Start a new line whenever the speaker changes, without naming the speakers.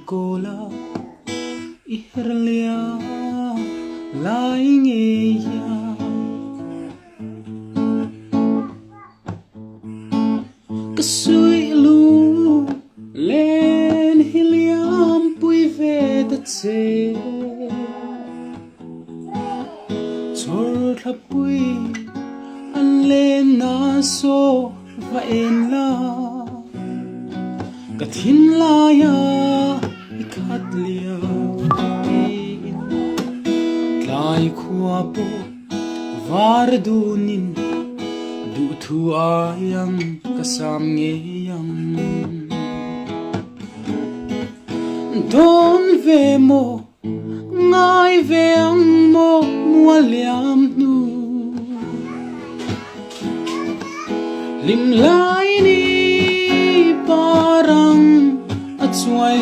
cô la ihrelia lai nghe ya cái suy lu lên helium bụi về đất chế chor thắp bụi anh lên na so và em la cái thiên la ya khát lia lai khua po var du nin du thu ayang kasam nge yang don ve mo ngai ve ang mo mua liam nu lim lai ni parang at suai